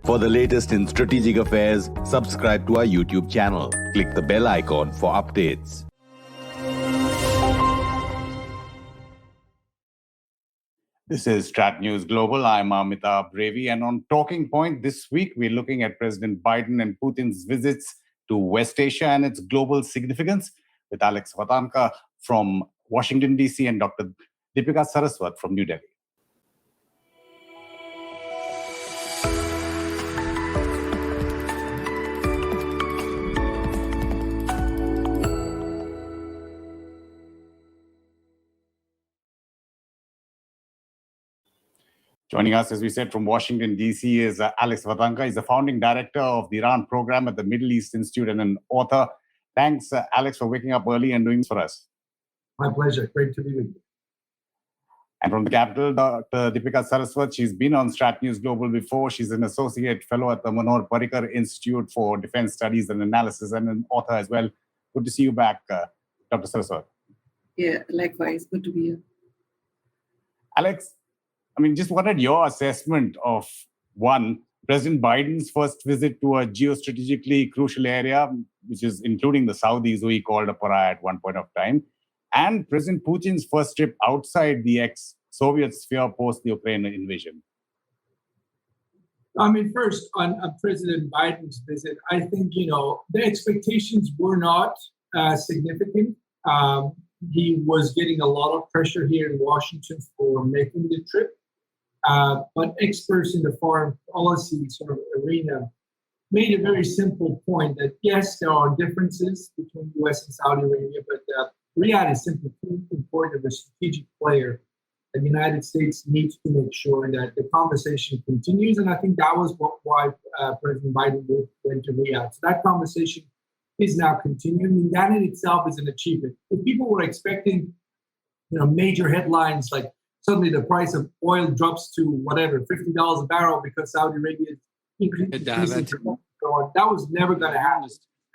For the latest in strategic affairs, subscribe to our YouTube channel. Click the bell icon for updates. This is StratNewsGlobal. I'm Amitabh, Revi, and on Talking Point this week, we're looking at President Biden and Putin's visits to West Asia and its global significance with Alex Vatanka from Washington, D.C. and Dr. Deepika Saraswat from New Delhi. Joining us, as we said, from Washington, D.C. is Alex Vatanka. He's the founding director of the Iran program at the Middle East Institute and an author. Thanks, Alex, for waking up early and doing this for us. My pleasure. Great to be with you. And from the capital, Dr. Deepika Saraswat. She's been on StratNewsGlobal before. She's an associate fellow at the Manohar Parrikar Institute for Defense Studies and Analysis and an author as well. Good to see you back, Dr. Saraswat. Yeah, likewise. Good to be here. Alex, just wanted your assessment of, one, President Biden's first visit to a geostrategically crucial area, which is including the Saudis, who he called a pariah at one point of time, and President Putin's first trip outside the ex-Soviet sphere post the Ukraine invasion. First, on President Biden's visit, I think, the expectations were not significant. He was getting a lot of pressure here in Washington for making the trip. But experts in the foreign policy sort of arena made a very simple point that, yes, there are differences between the U.S. and Saudi Arabia, but Riyadh is simply too important of a strategic player. The United States needs to make sure that the conversation continues, and I think that was why President Biden went to Riyadh. So that conversation is now continuing, and that in itself is an achievement. If people were expecting, major headlines like suddenly the price of oil drops to whatever, $50 a barrel because Saudi Arabia is increasing, that was never going to happen.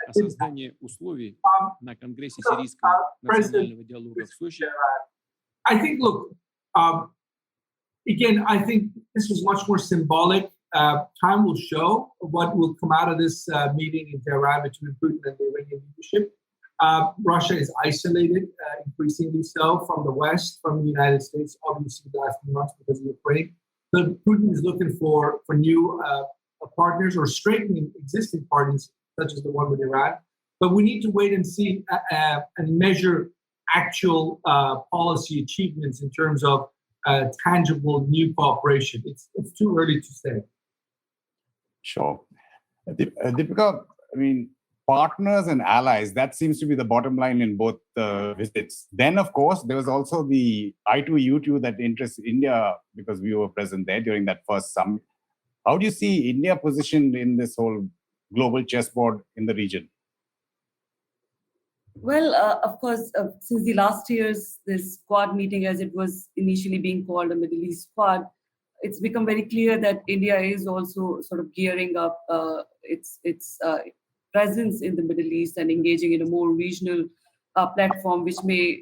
О создании условий на Конгрессе Сирийского национального диалога в Сочи. I think, look, again, I think this was much more symbolic. Time will show what will come out of this meeting in Tehran between Putin and the Iranian leadership. Russia is isolated, increasingly so, from the West, from the United States, obviously the last few months because of Ukraine. So Putin is looking for new partners or strengthening existing partners, such as the one with Iran. But we need to wait and see and measure actual policy achievements in terms of tangible new cooperation. It's too early to say. Sure. Deepika, partners and allies, that seems to be the bottom line in both visits. Then, of course, there was also the I2U2 that interests India because we were present there during that first summit. How do you see India positioned in this whole global chessboard in the region? Well, of course, since the last year's this Quad meeting, as it was initially being called a Middle East Quad, it's become very clear that India is also sort of gearing up its presence in the Middle East and engaging in a more regional platform, which may,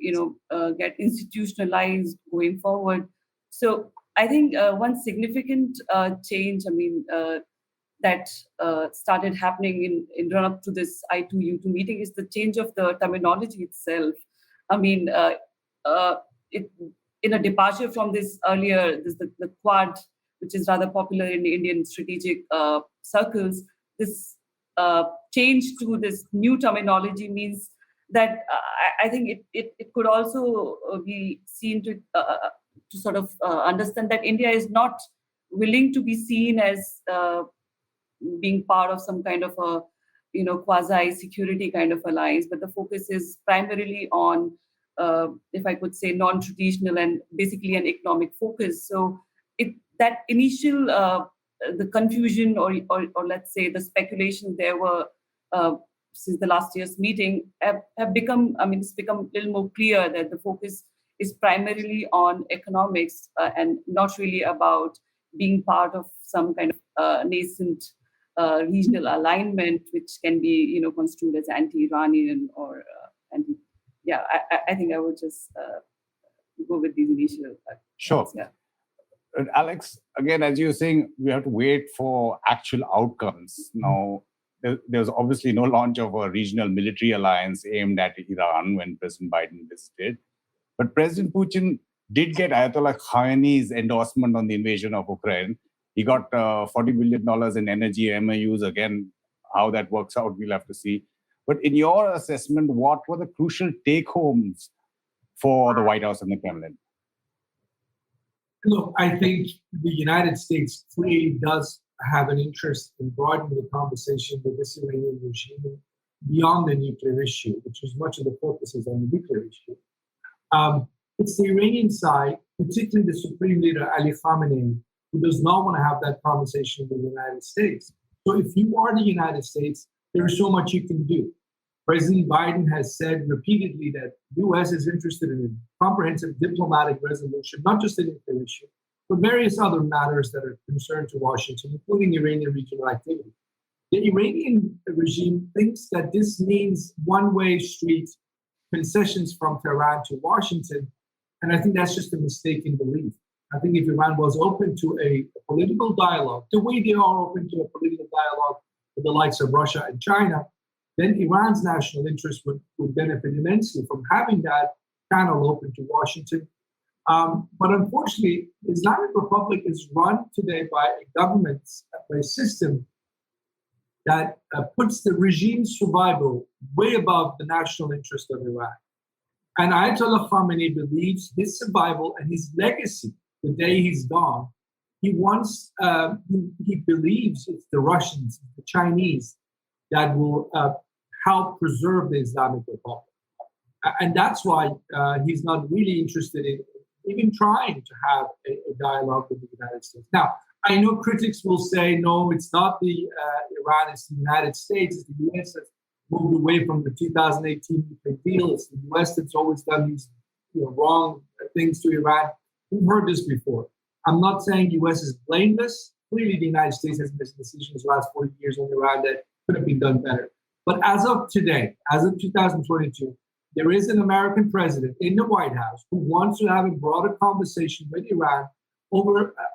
get institutionalized going forward. So I think one significant change, that started happening in run-up to this I2U2 meeting is the change of the terminology itself. In a departure from this earlier, the Quad, which is rather popular in Indian strategic circles, this change to this new terminology means that I think it could also be seen to sort of understand that India is not willing to be seen as being part of some kind of a quasi-security kind of alliance, but the focus is primarily on, if I could say, non-traditional and basically an economic focus. So that initial the confusion or let's say the speculation there were since the last year's meeting have become, it's become a little more clear that the focus is primarily on economics and not really about being part of some kind of nascent regional alignment, which can be, construed as anti-Iranian or anti. I think I would just go with these initial. Sure. Yeah. Alex, again, as you're saying, we have to wait for actual outcomes. Now, there's obviously no launch of a regional military alliance aimed at Iran when President Biden visited. But President Putin did get Ayatollah Khamenei's endorsement on the invasion of Ukraine. He got $40 billion in energy MOUs. Again, how that works out, we'll have to see. But in your assessment, what were the crucial take-homes for the White House and the Kremlin? Look, I think the United States clearly does have an interest in broadening the conversation with this Iranian regime beyond the nuclear issue, which is much of the focus is on the nuclear issue. It's the Iranian side, particularly the Supreme Leader Ali Khamenei, who does not want to have that conversation with the United States. So if you are the United States, there is so much you can do. President Biden has said repeatedly that the U.S. is interested in a comprehensive diplomatic resolution, not just the nuclear issue, but various other matters that are concerned to Washington, including Iranian regional activity. The Iranian regime thinks that this means one-way street concessions from Tehran to Washington, and I think that's just a mistaken belief. I think if Iran was open to a political dialogue, the way they are open to a political dialogue with the likes of Russia and China, then Iran's national interest would benefit immensely from having that channel open to Washington. But unfortunately, the Islamic Republic is run today by a government, by a system that puts the regime's survival way above the national interest of Iran. And Ayatollah Khamenei believes his survival and his legacy, the day he's gone, he believes it's the Russians, the Chinese, that will help preserve the Islamic Republic. And that's why he's not really interested in even trying to have a dialogue with the United States. Now, I know critics will say, no, it's not the Iran, it's the United States, it's the U.S. that's moved away from the 2018 nuclear deal. It's the U.S. that's always done these wrong things to Iran. We've heard this before. I'm not saying the U.S. is blameless. Clearly, the United States has made decisions the last 40 years on Iran that could have been done better. But as of today, as of 2022, there is an American president in the White House who wants to have a broader conversation with Iran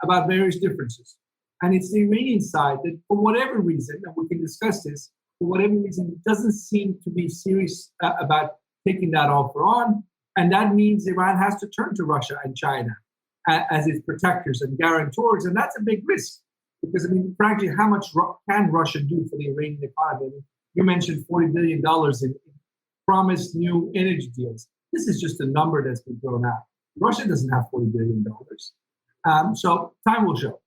about various differences. And it's the Iranian side that, for whatever reason, and we can discuss this, for whatever reason, doesn't seem to be serious about taking that offer on. And that means Iran has to turn to Russia and China as its protectors and guarantors. And that's a big risk because, frankly, how much can Russia do for the Iranian economy? You mentioned $40 billion in promised new energy deals. This is just a number that's been thrown out. Russia doesn't have $40 billion. So time will show.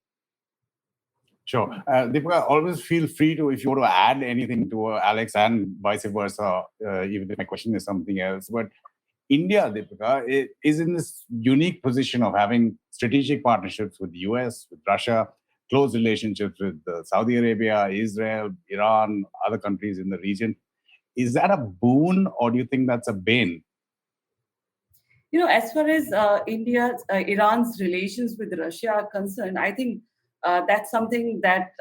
Sure. Deepika, always feel free to, if you want to add anything to Alex and vice versa, even if my question is something else. But India, Deepika, is in this unique position of having strategic partnerships with the US, with Russia, close relationships with Saudi Arabia, Israel, Iran, other countries in the region. Is that a boon or do you think that's a bane? As far as Iran's relations with Russia are concerned, I think that's something that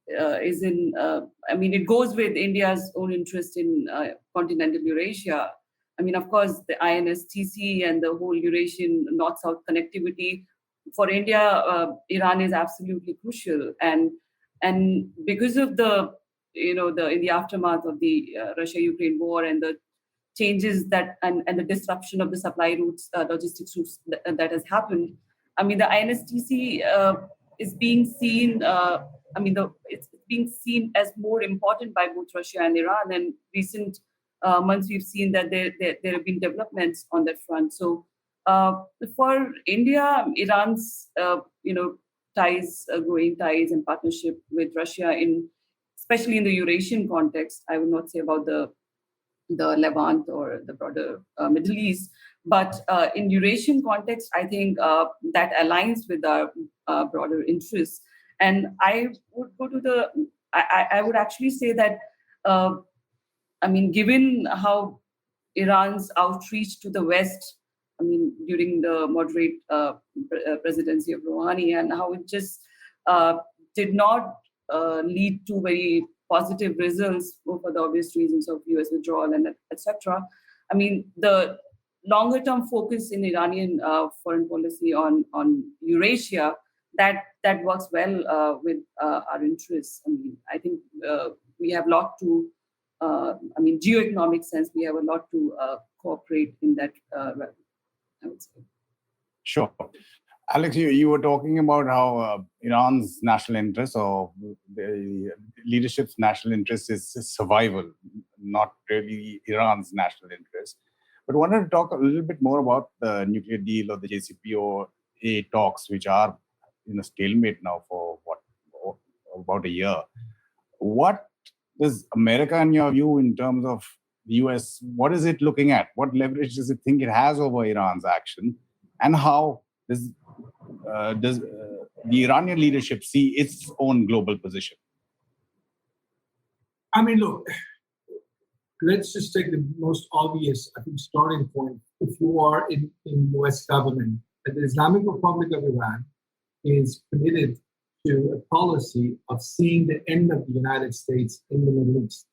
is in, it goes with India's own interest in continental Eurasia. Of course, the INSTC and the whole Eurasian North-South connectivity for India, Iran is absolutely crucial. And because of in the aftermath of the Russia-Ukraine war and the changes that and the disruption of the supply routes, logistics routes that has happened, the INSTC is being seen. It's being seen as more important by both Russia and Iran. And recent months, we've seen that there have been developments on that front. So for India, Iran's ties, growing ties and partnership with Russia, especially in the Eurasian context, I would not say about the Levant or the broader Middle East, but in Eurasian context, I think that aligns with our broader interests. And I would go to I would actually say that, given how Iran's outreach to the West, during the moderate presidency of Rouhani, and how it just did not lead to very positive results for the obvious reasons of US withdrawal and etc. The longer-term focus in Iranian foreign policy on Eurasia, that works well with our interests. I mean, I think we have a lot to, geoeconomic sense, we have a lot to cooperate in that realm, I would say. Sure. Alex, you were talking about how Iran's national interest or the leadership's national interest is survival, not really Iran's national interest. But I wanted to talk a little bit more about the nuclear deal or the JCPOA talks, which are in a stalemate now for about a year. What does America, in your view, in terms of the US, what is it looking at? What leverage does it think it has over Iran's action? And how does the Iranian leadership see its own global position? I mean, look, let's just take the most obvious, I think, starting point. If you are in US government, the Islamic Republic of Iran is committed to a policy of seeing the end of the United States in the Middle East.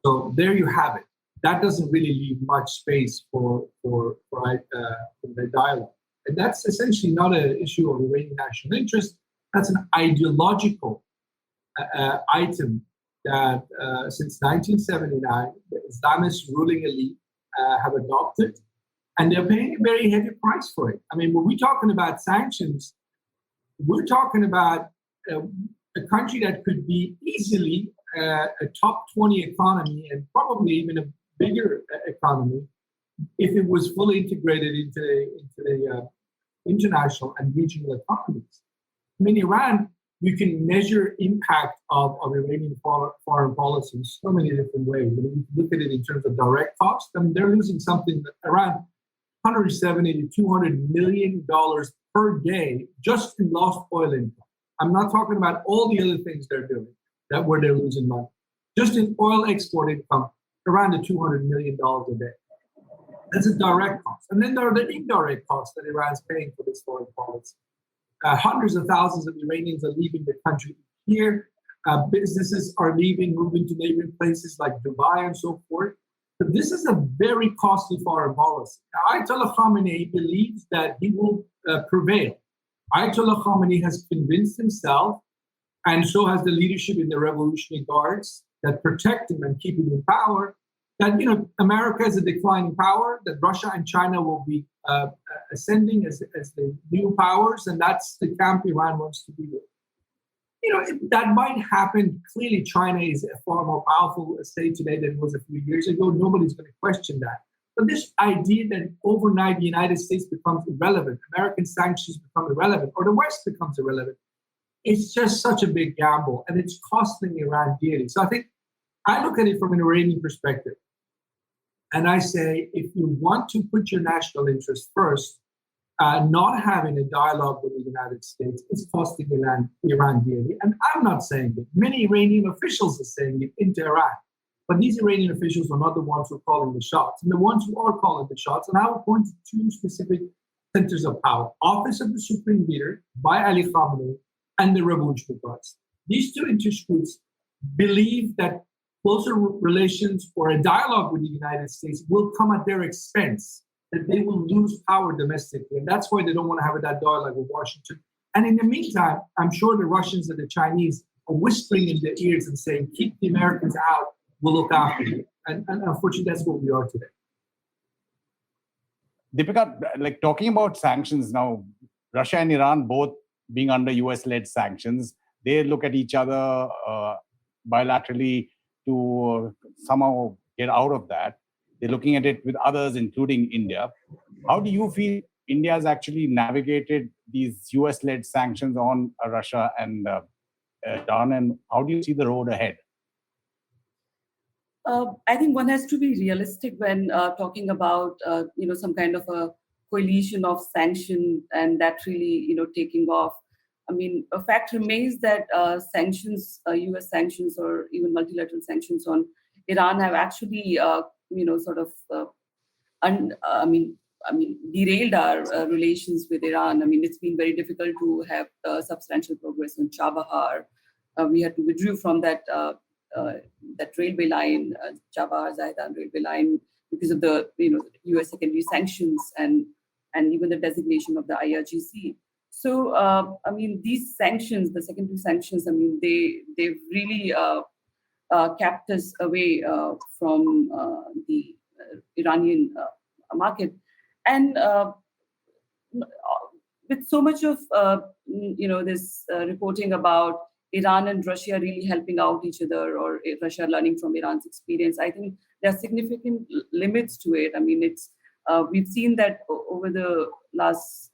So there you have it. That doesn't really leave much space for the dialogue. And that's essentially not an issue of Iranian national interest. That's an ideological item that since 1979, the Islamist ruling elite have adopted, and they're paying a very heavy price for it. I mean, when we're talking about sanctions, we're talking about a country that could be easily a top 20 economy and probably even a bigger economy if it was fully integrated into the international and regional economies. I mean, Iran, you can measure impact of Iranian foreign policy in so many different ways. I mean, you can look at it in terms of direct cost. I mean, they're losing something around $170 to $200 million per day just in lost oil income. I'm not talking about all the other things they're doing where they're losing money. Just in oil export income, around the $200 million a day. That's a direct cost. And then there are the indirect costs that Iran's paying for this foreign policy. Hundreds of thousands of Iranians are leaving the country here. Businesses are leaving, moving to neighboring places like Dubai and so forth. But this is a very costly foreign policy. Now, Ayatollah Khamenei believes that he will prevail. Ayatollah Khamenei has convinced himself, and so has the leadership in the Revolutionary Guards that protect him and keep him in power, that America is a declining power, that Russia and China will be ascending as the new powers, and that's the camp Iran wants to be with. That might happen. Clearly, China is a far more powerful state today than it was a few years ago. Nobody's going to question that. But this idea that overnight the United States becomes irrelevant, American sanctions become irrelevant, or the West becomes irrelevant, it's just such a big gamble, and it's costing Iran dearly. So I think I look at it from an Iranian perspective, and I say, if you want to put your national interest first, not having a dialogue with the United States is costing Iran dearly. And I'm not saying it. Many Iranian officials are saying it in Tehran. But these Iranian officials are not the ones who are calling the shots. And the ones who are calling the shots, and I will point to two specific centers of power: Office of the Supreme Leader by Ali Khamenei and the Revolutionary Guards. These two interest groups believe that closer relations or a dialogue with the United States will come at their expense, that they will lose power domestically. And that's why they don't want to have that dialogue with Washington. And in the meantime, I'm sure the Russians and the Chinese are whispering in their ears and saying, keep the Americans out, we'll look after you. And unfortunately, that's what we are today. Deepika, like talking about sanctions now, Russia and Iran both being under US-led sanctions, they look at each other bilaterally to somehow get out of that. They're looking at it with others, including India. How do you feel India has actually navigated these US-led sanctions on Russia and Iran, and how do you see the road ahead? I think one has to be realistic when talking about some kind of a coalition of sanction and that really taking off. I mean, a fact remains that sanctions, US sanctions or even multilateral sanctions on Iran have actually derailed our relations with Iran. I mean, it's been very difficult to have substantial progress on Chabahar. We had to withdraw from that railway line, Chabahar-Zaidan railway line, because of the U.S. secondary sanctions and even the designation of the IRGC. So I mean, these sanctions, the secondary sanctions, I mean, they've really kept us away from the Iranian market, and with so much of this reporting about Iran and Russia really helping out each other, or Russia learning from Iran's experience, I think there are significant limits to it. I mean, it's we've seen that over the last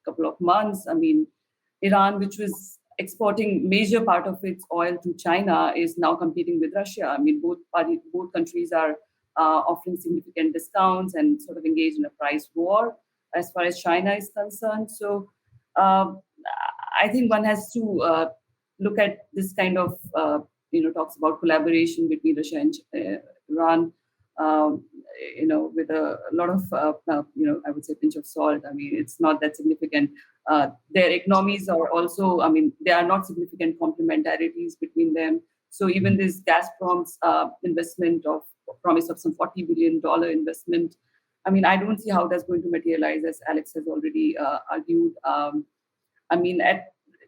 couple of months. I mean, Iran, which was exporting major part of its oil to China, is now competing with Russia. I mean, both countries are offering significant discounts and sort of engaged in a price war as far as China is concerned. So I think one has to look at this kind of, talks about collaboration between Russia and Iran, with a lot of, I would say pinch of salt. I mean, it's not that significant. Their economies are also, I mean, there are not significant complementarities between them. So even this Gazprom's promise of some $40 billion investment, I mean, I don't see how that's going to materialize, as Alex has already argued. I mean,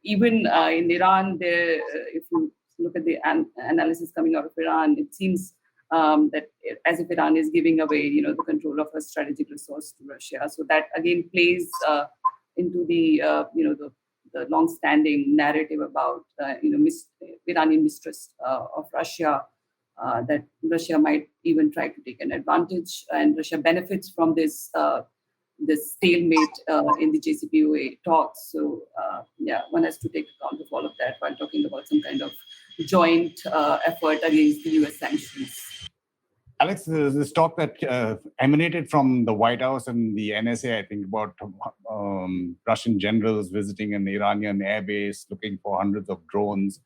even in Iran, if you look at the analysis coming out of Iran, it seems that as if Iran is giving away, the control of a strategic resource to Russia. So that again plays into the long-standing narrative about Iranian mistrust of Russia, that Russia might even try to take an advantage, and Russia benefits from this stalemate in the JCPOA talks. So one has to take account of all of that while talking about some kind of joint effort against the US sanctions. Alex, there's this talk that emanated from the White House and the NSA, I think, about Russian generals visiting an Iranian airbase, looking for hundreds of drones.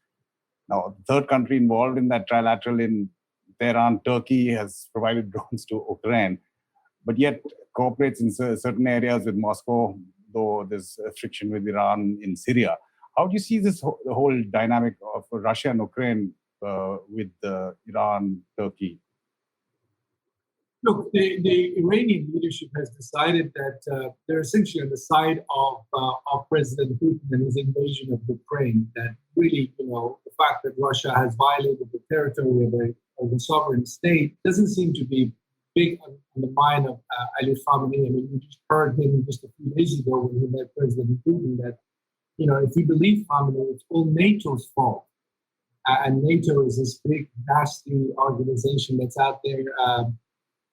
Now, the third country involved in that trilateral in Tehran, Turkey, has provided drones to Ukraine, but yet cooperates in certain areas with Moscow, though there's friction with Iran in Syria. How do you see the whole dynamic of Russia and Ukraine with Iran, Turkey? Look, the Iranian leadership has decided that they're essentially on the side of President Putin and his invasion of Ukraine. That really, the fact that Russia has violated the territory of a sovereign state doesn't seem to be big on the mind of Ali Khamenei. I mean, we just heard him just a few days ago when he met President Putin that, if you believe Khamenei, it's all NATO's fault. And NATO is this big, nasty organization that's out there.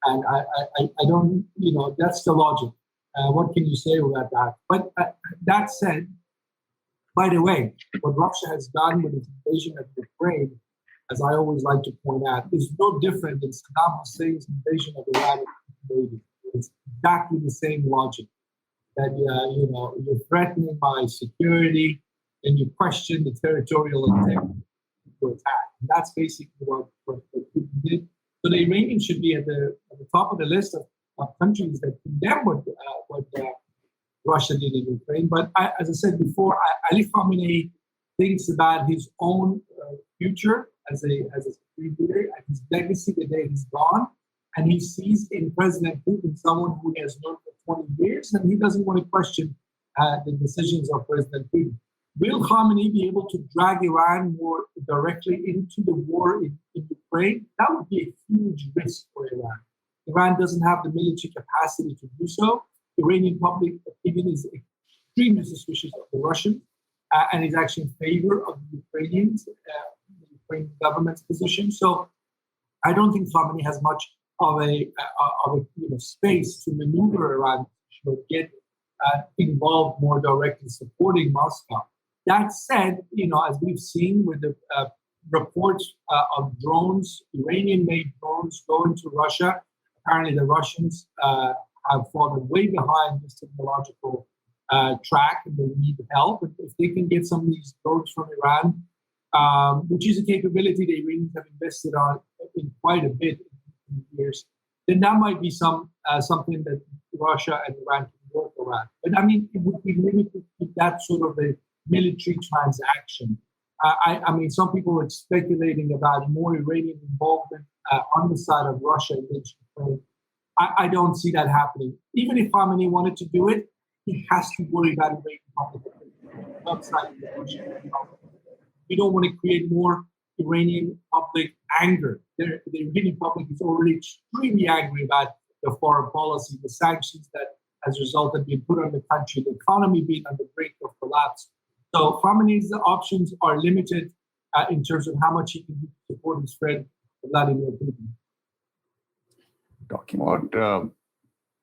And I don't, that's the logic. What can you say about that? But that said, by the way, what Russia has done with its invasion of Ukraine, as I always like to point out, is no different than Saddam Hussein's invasion of Iraq. It's exactly the same logic. That, you're threatening my security and you question the territorial integrity to attack. And that's basically what Putin did. So the Iranians should be at the top of the list of countries that condemn what Russia did in Ukraine. But as I said before, Ali Khamenei thinks about his own future as a supreme leader and his legacy the day he's gone. And he sees in President Putin someone who he has known for 20 years, and he doesn't want to question the decisions of President Putin. Will Khamenei be able to drag Iran more directly into the war in Ukraine? That would be a huge risk for Iran. Iran doesn't have the military capacity to do so. Iranian public opinion is extremely suspicious of the Russians and is actually in favor of the Ukrainians, the Ukrainian government's position. So I don't think Khamenei has much of a space to maneuver Iran to get involved more directly supporting Moscow. That said, as we've seen with the reports of drones, Iranian-made drones going to Russia, apparently the Russians have fallen way behind this technological track and they need help. But if they can get some of these drones from Iran, which is a capability the Iranians have invested in quite a bit in years, then that might be something that Russia and Iran can work around. But I mean, it would be limited to that sort of a military transaction. I mean, some people were speculating about more Iranian involvement on the side of Russia against Ukraine. I don't see that happening. Even if Khamenei wanted to do it, he has to worry about Iranian public opinion outside of Russia. We don't want to create more Iranian public anger. The Iranian public is already extremely angry about the foreign policy, the sanctions that has resulted being put on the country, the economy being on the brink of collapse. So Khamenei's options are limited in terms of how much he can do to support his friend Vladimir Putin. Talking about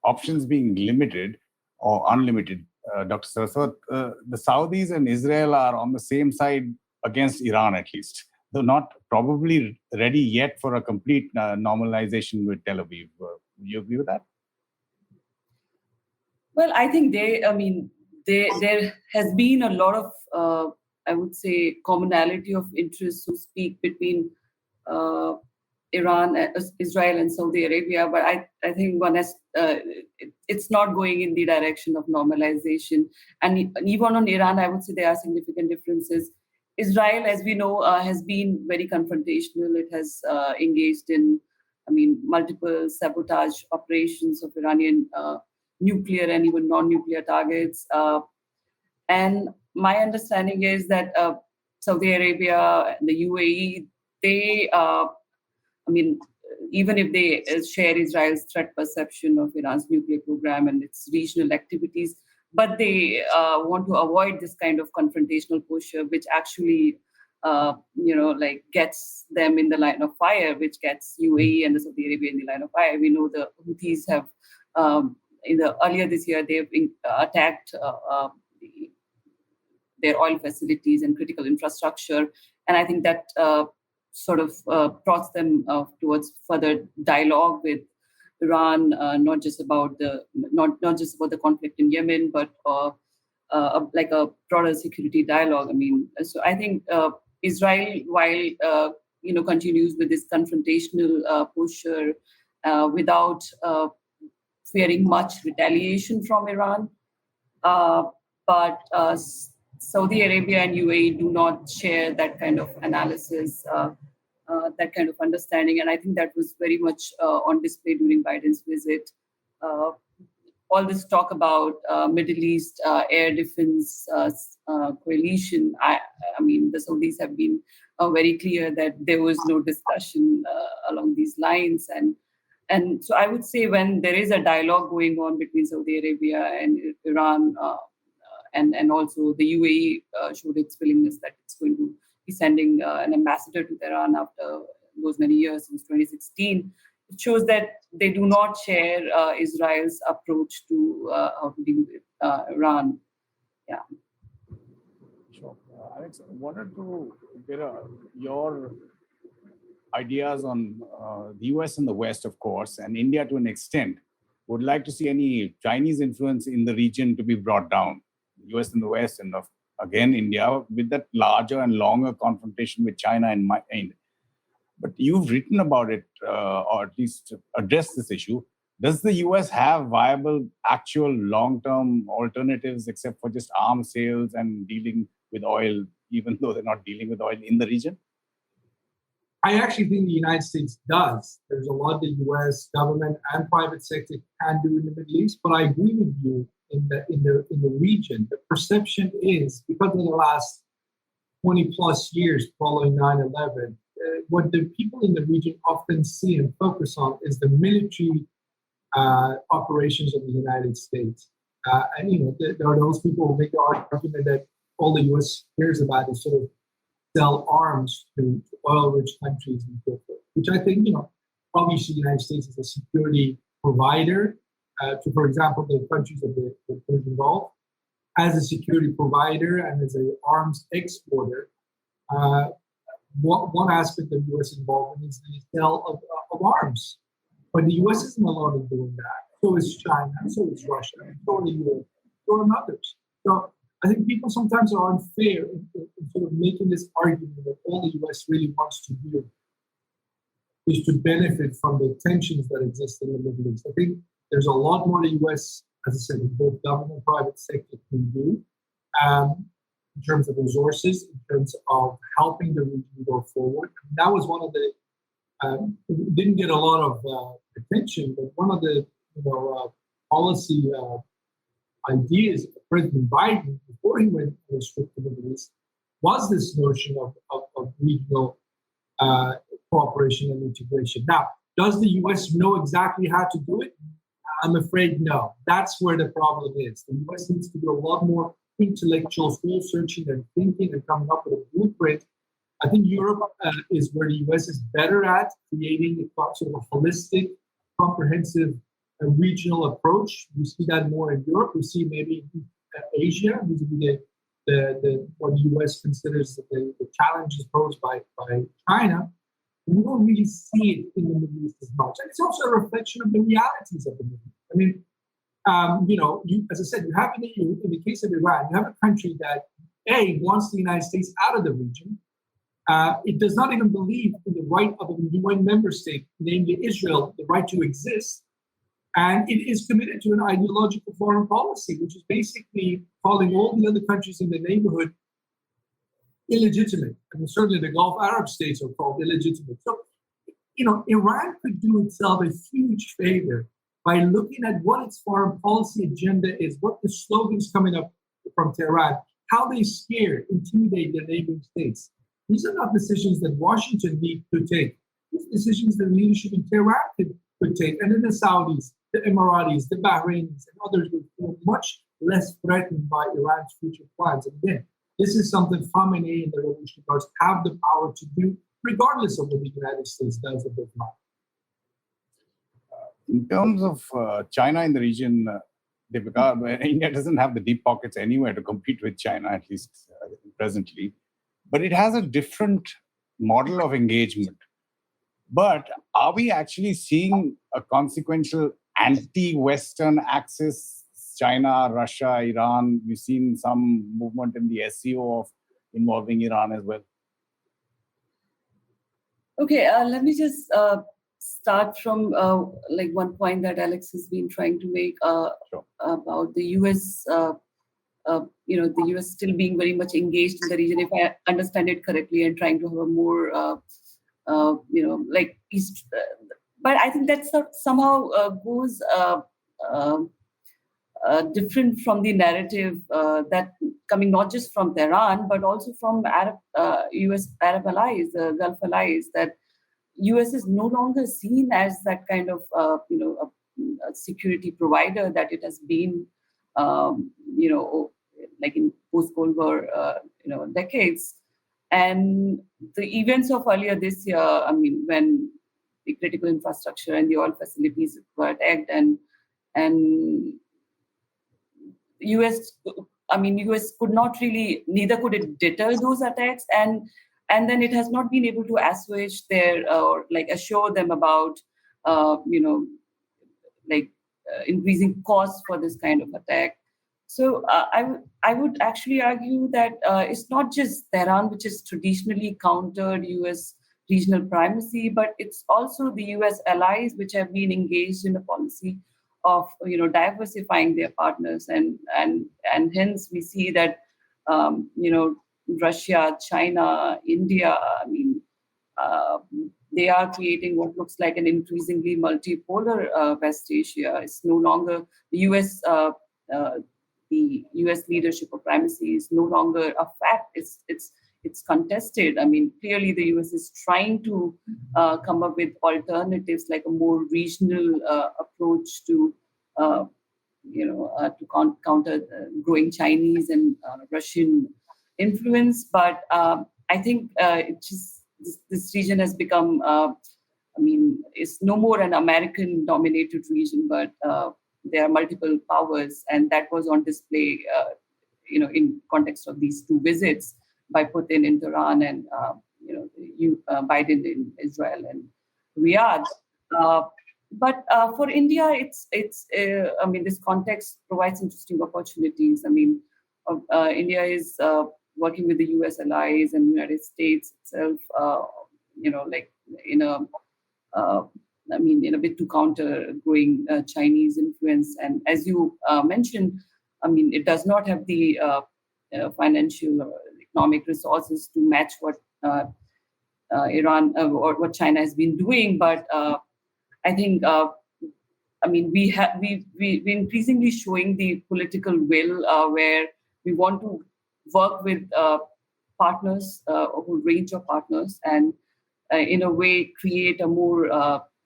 options being limited or unlimited, Dr. Saraswat, the Saudis and Israel are on the same side against Iran, at least, though not probably ready yet for a complete normalization with Tel Aviv. Would you agree with that? Well, I think there has been a lot of, I would say, commonality of interest, so to speak, between Iran, Israel, and Saudi Arabia. But I think one has, it's not going in the direction of normalization. And even on Iran, I would say there are significant differences. Israel, as we know, has been very confrontational. It has engaged in, multiple sabotage operations of Iranian nuclear and even non-nuclear targets. And my understanding is that Saudi Arabia and the UAE, they, even if they share Israel's threat perception of Iran's nuclear program and its regional activities, but they want to avoid this kind of confrontational posture, which actually, gets them in the line of fire, which gets UAE and the Saudi Arabia in the line of fire. We know the Houthis have, earlier this year, they've attacked their oil facilities and critical infrastructure, and I think that sort of prompts them towards further dialogue with Iran, not just about the conflict in Yemen, but like a broader security dialogue. So I think Israel, while continues with this confrontational posture without fearing much retaliation from Iran, but Saudi Arabia and UAE do not share that kind of analysis, that kind of understanding. And I think that was very much on display during Biden's visit. All this talk about Middle East air defense coalition, the Saudis have been very clear that there was no discussion along these lines. And so I would say when there is a dialogue going on between Saudi Arabia and Iran, and also the UAE showed its willingness that it's going to be sending an ambassador to Tehran after those many years, since 2016. It shows that they do not share Israel's approach to how to deal with Iran. Yeah. Sure. Alex, I wanted to get your ideas on the US and the West, of course, and India to an extent. Would like to see any Chinese influence in the region to be brought down. US and the West, and again India, with that larger and longer confrontation with China in mind. But you've written about it, or at least addressed this issue. Does the US have viable, actual long-term alternatives except for just arms sales and dealing with oil, even though they're not dealing with oil in the region? I actually think the United States does. There's a lot the US government and private sector can do in the Middle East, but I agree with you in the region. The perception is, because of the last 20 plus years following 9/11, what the people in the region often see and focus on is the military operations of the United States. And there are those people who make the argument that all the US cares about is sort of sell arms to oil-rich countries and so forth, which I think, obviously the United States is a security provider to, for example, the countries of the Persian Gulf. As a security provider and as an arms exporter, one aspect of U.S. involvement is the sale of arms. But the U.S. isn't alone in doing that. So is China, so is Russia, so are the Europe, so are others. So I think people sometimes are unfair in sort of making this argument that all the U.S. really wants to do is to benefit from the tensions that exist in the Middle East. I think there's a lot more the U.S., as I said, in both government and private sector can do in terms of resources, in terms of helping the region go forward. And that was one of the didn't get a lot of attention, but one of the policy ideas of President Biden before he went to the Middle East was this notion of regional cooperation and integration. Now, does the U.S. know exactly how to do it? I'm afraid no. That's where the problem is. The U.S. needs to do a lot more intellectual soul searching and thinking and coming up with a blueprint. I think Europe is where the U.S. is better at creating a sort of a holistic, comprehensive regional approach. We see that more in Europe. We see maybe Asia, what the U.S. considers the challenges posed by China. We don't really see it in the Middle East as much. And it's also a reflection of the realities of the Middle East. I mean, as I said, you have in the case of Iran, you have a country that, A, wants the United States out of the region. It does not even believe in the right of a UN member state, namely Israel, the right to exist. And it is committed to an ideological foreign policy, which is basically calling all the other countries in the neighborhood illegitimate. I mean, certainly the Gulf Arab states are called illegitimate. So, Iran could do itself a huge favor by looking at what its foreign policy agenda is, what the slogans coming up from Tehran, how they scare, intimidate their neighboring states. These are not decisions that Washington needs to take. These are decisions that leadership in Tehran could take. And then the Saudis, the Emiratis, the Bahrainis, and others will feel much less threatened by Iran's future plans. And again, this is something Khamenei and the Revolutionary Guards have the power to do, regardless of what the United States does at this moment. In terms of China in the region, Deepika, India doesn't have the deep pockets anywhere to compete with China, at least presently. But it has a different model of engagement. But are we actually seeing a consequential anti-Western axis? China, Russia, Iran, we've seen some movement in the SCO of involving Iran as well. Okay, let me just start from one point that Alex has been trying to make Sure. About the US. The US still being very much engaged in the region, if I understand it correctly, and trying to have a more, East. But I think that somehow goes different from the narrative that coming not just from Tehran, but also from US Arab allies, the Gulf allies, that US is no longer seen as that kind of, a security provider that it has been, like in post-Cold War, decades. And the events of earlier this year, I mean, when the critical infrastructure and the oil facilities were attacked, and US could not really, neither could it deter those attacks, and then it has not been able to assuage their assure them about increasing costs for this kind of attack. So I would actually argue that it's not just Tehran which has traditionally countered US regional primacy, but it's also the US allies which have been engaged in a policy of diversifying their partners, and hence we see that Russia, China, India, they are creating what looks like an increasingly multipolar West Asia. It's no longer the US. The US leadership of primacy is no longer a fact. It's contested. I mean, clearly the US is trying to come up with alternatives, like a more regional approach to counter growing Chinese and Russian influence. But I think this region has become, it's no more an American-dominated region, but there are multiple powers, and that was on display, in context of these two visits by Putin in Tehran and Biden in Israel and Riyadh. But for India, this context provides interesting opportunities. India is working with the US allies and the United States itself, in a bit to counter growing Chinese influence. And as you mentioned, it does not have the financial or economic resources to match what Iran or what China has been doing, but I think we're increasingly showing the political will where we want to work with partners, a whole range of partners, and in a way create a more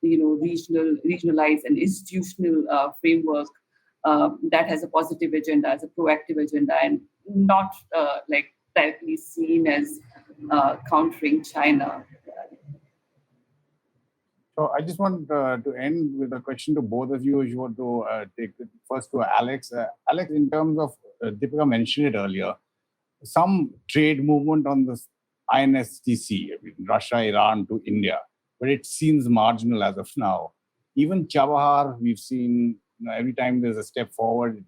regionalized and institutional framework that has a positive agenda, as a proactive agenda, and not directly seen as countering China. So I just want to end with a question to both of you. If you want to take it first to Alex. Alex, in terms of, Deepika mentioned it earlier, some trade movement on the INSTC, Russia, Iran to India, but it seems marginal as of now. Even Chabahar, we've seen every time there's a step forward,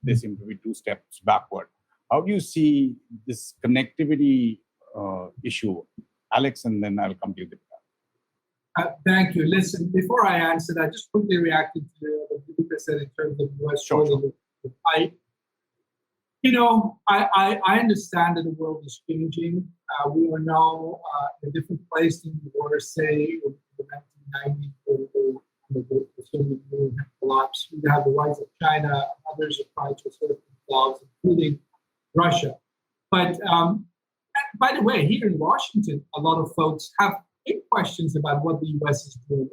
there seem to be 2 steps backward. How do you see this connectivity issue? Alex, and then I'll come to you, Deepika. Thank you. Listen, before I answer that, just quickly reacting to what Deepika said in terms of U.S. role in the fight. I understand that the world is changing. We are now in a different place than we were, say, in the 1990s when the Soviet Union had collapsed. We have the rise of China, others are trying to assert themselves, including Russia. But by the way, here in Washington, a lot of folks have big questions about what the U.S. is doing.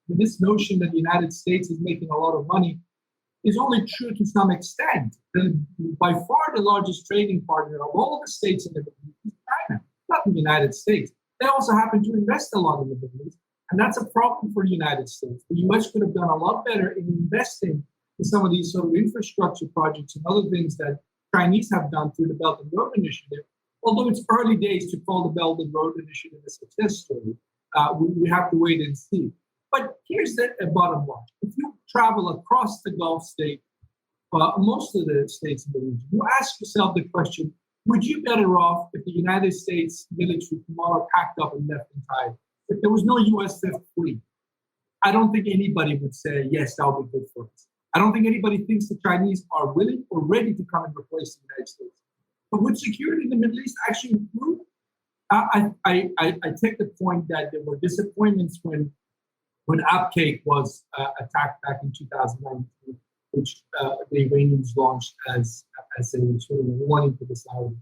This notion that the United States is making a lot of money is only true to some extent. By far the largest trading partner of all the states in the Middle East is China, not the United States. They also happen to invest a lot in the Middle East, and that's a problem for the United States. The U.S. could have done a lot better in investing in some of these sort of infrastructure projects and other things that Chinese have done through the Belt and Road Initiative. Although it's early days to call the Belt and Road Initiative a success story, we have to wait and see. But here's the bottom line. If you travel across the Gulf state, most of the states in the region, you ask yourself the question, would you better off if the United States military tomorrow packed up and left entirely? If there was no U.S. Fifth Fleet, I don't think anybody would say, yes, that would be good for us. I don't think anybody thinks the Chinese are willing or ready to come and replace the United States. But would security in the Middle East actually improve? I take the point that there were disappointments when Abqaiq was attacked back in 2019, which the Iranians launched as a sort of warning to the Saudis.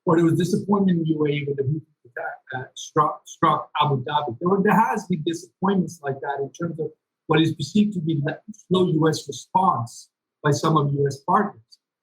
Or there was disappointment in UAE when the Houthis attack struck Abu Dhabi. There has been disappointments like that in terms of what is perceived to be the slow U.S. response by some of U.S. partners.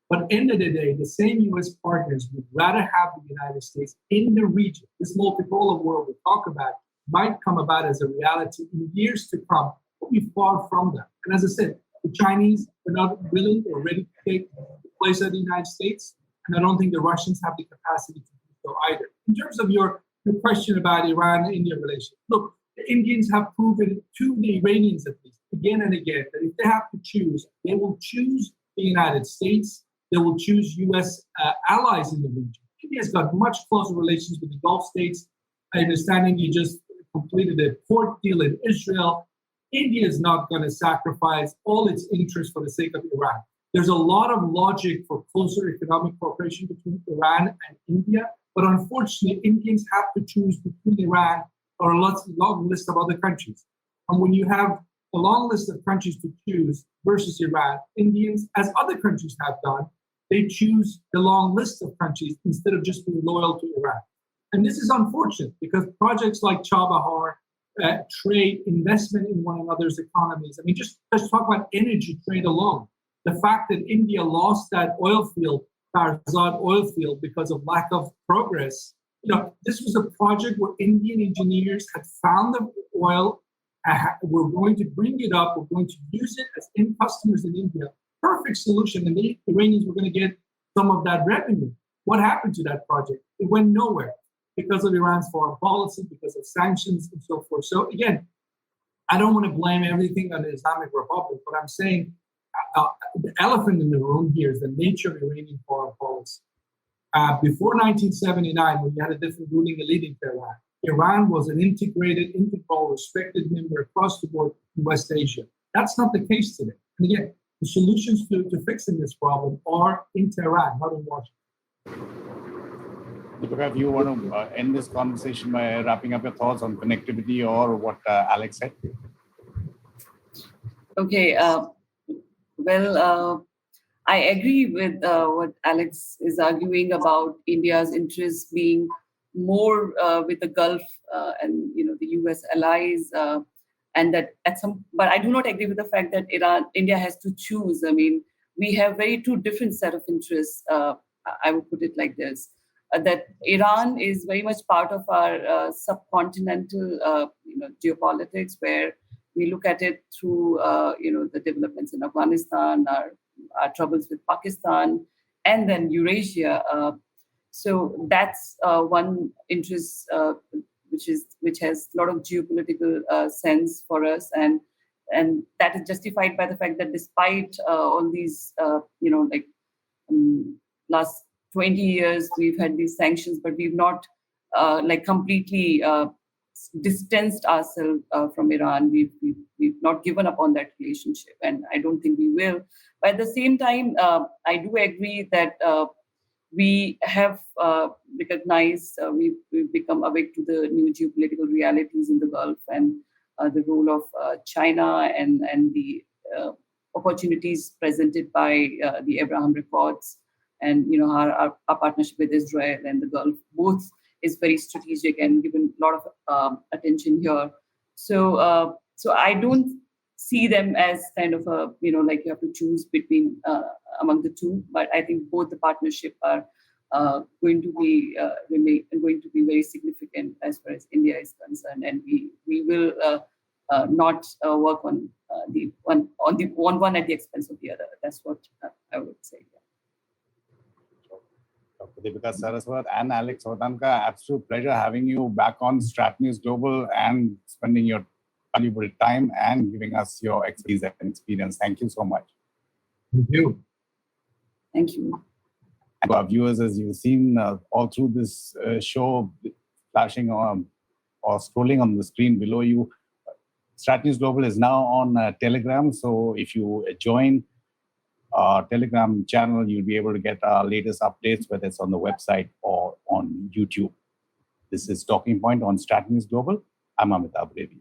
But at the end of the day, the same U.S. partners would rather have the United States in the region. This multipolar world we talk about might come about as a reality in years to come, but we're far from that. And as I said, the Chinese are not willing or ready to take the place of the United States, and I don't think the Russians have the capacity to do so either. In terms of your question about Iran-India relations, look, the Indians have proven to the Iranians at least, again and again, that if they have to choose, they will choose the United States, they will choose U.S. Allies in the region. India's got much closer relations with the Gulf states. I understand India just completed a port deal in Israel. India is not going to sacrifice all its interests for the sake of Iran. There's a lot of logic for closer economic cooperation between Iran and India, but unfortunately, Indians have to choose between Iran or a long list of other countries. And when you have a long list of countries to choose versus Iran, Indians, as other countries have done, they choose the long list of countries instead of just being loyal to Iran. And this is unfortunate because projects like Chabahar, trade, investment in one another's economies. I mean, just talk about energy trade alone. The fact that India lost that oil field, Saraswat oil field, because of lack of progress. This was a project where Indian engineers had found the oil. We're going to bring it up. We're going to use it as end customers in India. Perfect solution. And the Iranians were going to get some of that revenue. What happened to that project? It went nowhere because of Iran's foreign policy, because of sanctions and so forth. So again, I don't want to blame everything on the Islamic Republic, but I'm saying the elephant in the room here is the nature of Iranian foreign policy. Before 1979, when you had a different ruling elite in Tehran, Iran was an integrated, integral, respected member across the board in West Asia. That's not the case today. And again, the solutions to fixing this problem are in Tehran, not in Washington. Deepika, if you want to end this conversation by wrapping up your thoughts on connectivity or what Alex said. Okay. I agree with what Alex is arguing about India's interests being more with the Gulf and the US allies, and that but I do not agree with the fact that India has to choose. I mean, we have very two different set of interests. I would put it like this: that Iran is very much part of our subcontinental, geopolitics, where we look at it through, the developments in Afghanistan, our troubles with Pakistan, and then Eurasia. So that's one interest which has a lot of geopolitical sense for us, and that is justified by the fact that despite all these, last 20 years we've had these sanctions, but we've not completely distanced ourselves from Iran. We've not given up on that relationship, and I don't think we will. But at the same time, I do agree that we have recognized, we've become awake to the new geopolitical realities in the Gulf, and the role of China and the opportunities presented by the Abraham Accords, and our partnership with Israel and the Gulf. Both is very strategic and given a lot of attention here. So I don't see them as kind of a, you have to choose between among the two. But I think both the partnership are going to be very significant as far as India is concerned, and we will not work on the one at the expense of the other. That's what I would say. Dr. Deepika Saraswat and Alex Vatanka, absolute pleasure having you back on StratNewsGlobal and spending your valuable time and giving us your expertise and experience. Thank you so much. Thank you. Thank you. And to our viewers, as you've seen all through this show, flashing on or scrolling on the screen below you, StratNewsGlobal is now on Telegram. So if you join our Telegram channel, you'll be able to get our latest updates, whether it's on the website or on YouTube. This is Talking Point on StratNewsGlobal. I'm Amitabh Revi.